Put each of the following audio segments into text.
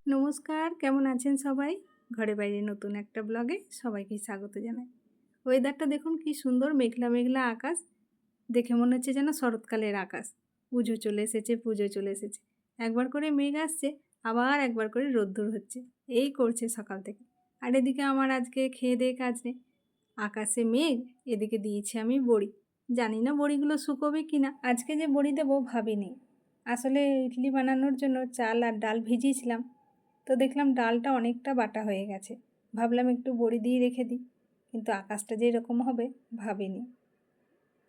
নমস্কার, কেমন আছেন সবাই? ঘরে বাইরে নতুন একটা ব্লগে সবাইকে স্বাগত জানাই। ওয়েদারটা দেখুন কি সুন্দর, মেঘলা মেঘলা আকাশ। দেখে মনে হচ্ছে যেন শরৎকালের আকাশ। পুজো চলে এসেছে, পুজো চলে এসেছে। একবার করে মেঘ আসছে, আবার একবার করে রোদ্দুর হচ্ছে। এই করছে সকাল থেকে। আর এদিকে আমার আজকে খেয়ে দেয়ে কাজ নেই। আকাশে মেঘ, এদিকে দিয়েছি আমি বড়ি। জানি না বড়িগুলো শুকোবে কি না। আজকে যে বড়ি দেবো ভাবিনি। আসলে ইডলি বানানোর জন্য চাল আর ডাল ভিজিয়েছিলাম। তো দেখলাম ডালটা অনেকটা বাটা হয়ে গেছে। ভাবলাম একটু বড়ি দিয়ে রেখে দিই, কিন্তু আকাশটা যে এরকম হবে ভাবিনি।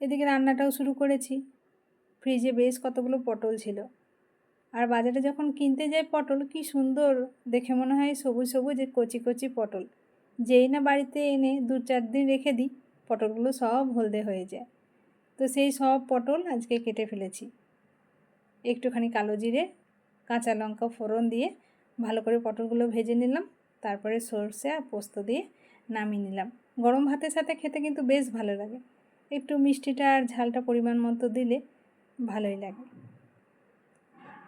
এদিকে রান্নাটাও শুরু করেছি। ফ্রিজে বেশ কতগুলো পটল ছিল। আর বাজারে যখন কিনতে যাই পটল, কি সুন্দর দেখে মনে হয় সবুজ সবুজ কচি কচি পটল। যেই না বাড়িতে এনে 2-4 দিন রেখে দিই, পটলগুলো সব হলদে হয়ে যায়। তো সেই সব পটল আজকে কেটে ফেলেছি। একটুখানি কালো জিরে, কাঁচা লঙ্কা ফোড়ন দিয়ে ভালো করে পটলগুলো ভেজে নিলাম। তারপরে সরষে আর পোস্ত দিয়ে নামিয়ে নিলাম। গরম ভাতের সাথে খেতে কিন্তু বেশ ভালো লাগে। একটু মিষ্টিটা আর ঝালটা পরিমাণ মতো দিলে ভালোই লাগে।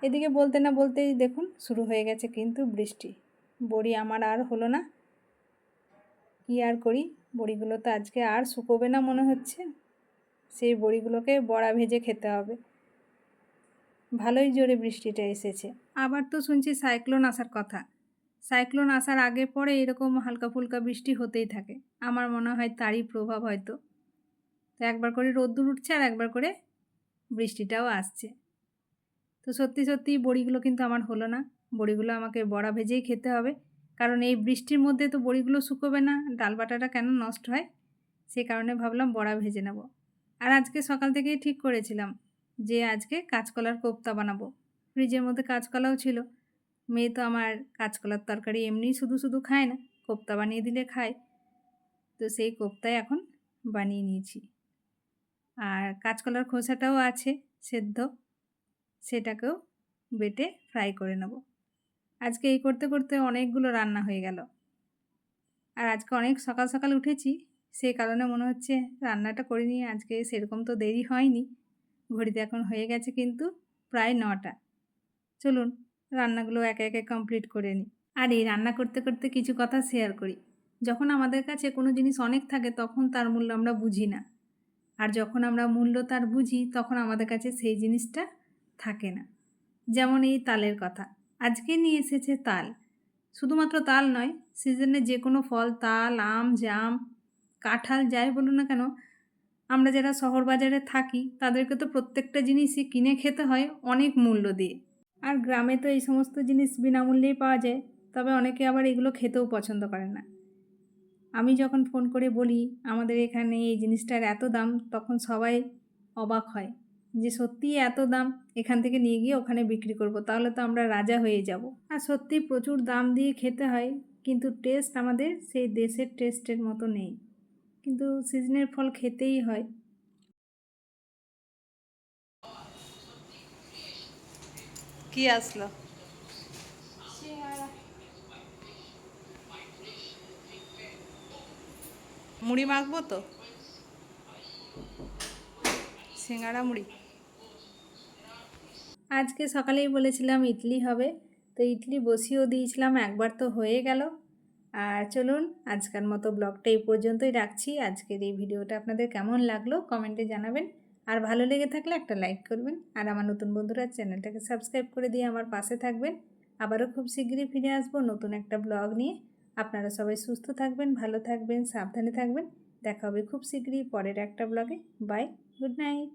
এদিকে বলতে না বলতেই দেখুন শুরু হয়ে গেছে কিন্তু বৃষ্টি। বড়ি আমার আর হলো না। কী আর করি, বড়িগুলো তো আজকে আর শুকোবে না মনে হচ্ছে। সেই বড়িগুলোকে বড়া ভেজে খেতে হবে। ভালোই জোরে বৃষ্টিটা এসেছে। আবার তো শুনছি সাইক্লোন আসার কথা। সাইক্লোন আসার আগে পরে এরকম হালকা ফুলকা বৃষ্টি হতেই থাকে। আমার মনে হয় তারই প্রভাব হয়তো। তো একবার করে রোদ্দুর উঠছে আর একবার করে বৃষ্টিটাও আসছে। তো সত্যি সত্যি বড়িগুলো কিন্তু আমার হলো না। বড়িগুলো আমাকে বড়া ভেজেই খেতে হবে, কারণ এই বৃষ্টির মধ্যে তো বড়িগুলো শুকোবে না, ডাল বাটাটা কেন নষ্ট হয়। সে কারণে ভাবলাম বড়া ভেজে নেব। আর আজকে সকাল থেকেই ঠিক করেছিলাম যে আজকে কাঁচকলার কোপ্তা বানাবো। ফ্রিজের মধ্যে কাঁচকলাও ছিল। মেয়ে তো আমার কাঁচকলার তরকারি এমনিই শুধু শুধু খায় না, কোপ্তা বানিয়ে দিলে খায়। তো সেই কোপ্তাই এখন বানিয়ে নিয়েছি। আর কাঁচকলার খোসাটাও আছে সেদ্ধ, সেটাকেও বেটে ফ্রাই করে নেব। আজকে এই করতে করতে অনেকগুলো রান্না হয়ে গেল। আর আজকে অনেক সকাল সকাল উঠেছি, সেই কারণে মনে হচ্ছে রান্নাটা করে নিয়ে আজকে সেরকম তো দেরি হয়নি। ঘড়িতে এখন হয়ে গেছে কিন্তু প্রায় 9টা। চলুন রান্নাগুলো একে একে কমপ্লিট করে নিই। আর এই রান্না করতে করতে কিছু কথা শেয়ার করি। যখন আমাদের কাছে কোনো জিনিস অনেক থাকে তখন তার মূল্য আমরা বুঝি না। আর যখন আমরা মূল্য তার বুঝি তখন আমাদের কাছে সেই জিনিসটা থাকে না। যেমন এই তালের কথা। আজকে নিয়ে এসেছে তাল। শুধুমাত্র তাল নয়, সিজনে যে কোনো ফল, তাল, আম, জাম, কাঁঠাল যাই বলুন না কেন, আমরা যারা শহর বাজারে থাকি তাদেরকে তো প্রত্যেকটা জিনিসই কিনে খেতে হয় অনেক মূল্য দিয়ে। আর গ্রামে তো এই সমস্ত জিনিস বিনামূল্যেই পাওয়া যায়। তবে অনেকে আবার এগুলো খেতেও পছন্দ করে না। আমি যখন ফোন করে বলি আমাদের এখানে এই জিনিসটার এত দাম, তখন সবাই অবাক হয় যে সত্যিই এত দাম, এখান থেকে নিয়ে গিয়ে ওখানে বিক্রি করব, তাহলে তো আমরা রাজা হয়ে যাব। আর সত্যি প্রচুর দাম দিয়ে খেতে হয়, কিন্তু টেস্ট আমাদের সেই দেশের টেস্টের মতো নেই। কিন্তু সিজনের ফল খেতেই হয়। কি আসলো? মুড়ি মাখবো তো, সিঙ্গাড়া মুড়ি। আজকে সকালেই বলেছিলাম ইডলি হবে, তো ইডলি বসিয়েও দিয়েছিলাম, একবার তো হয়ে গেল। আর চলুন আজকের মতো ব্লগটা এই পর্যন্তই রাখছি। আজকের এই ভিডিওটা আপনাদের কেমন লাগলো কমেন্টে জানাবেন। আর ভালো লেগে থাকলে একটা লাইক করবেন। আর আমার নতুন বন্ধুরা চ্যানেলটাকে সাবস্ক্রাইব করে দিয়ে আমার পাশে থাকবেন। আবারও খুব শীঘ্রই ফিরে আসবো নতুন একটা ব্লগ নিয়ে। আপনারা সবাই সুস্থ থাকবেন, ভালো থাকবেন, সাবধানে থাকবেন। দেখা হবে খুব শীঘ্রই পরের একটা ব্লগে। Bye, good night.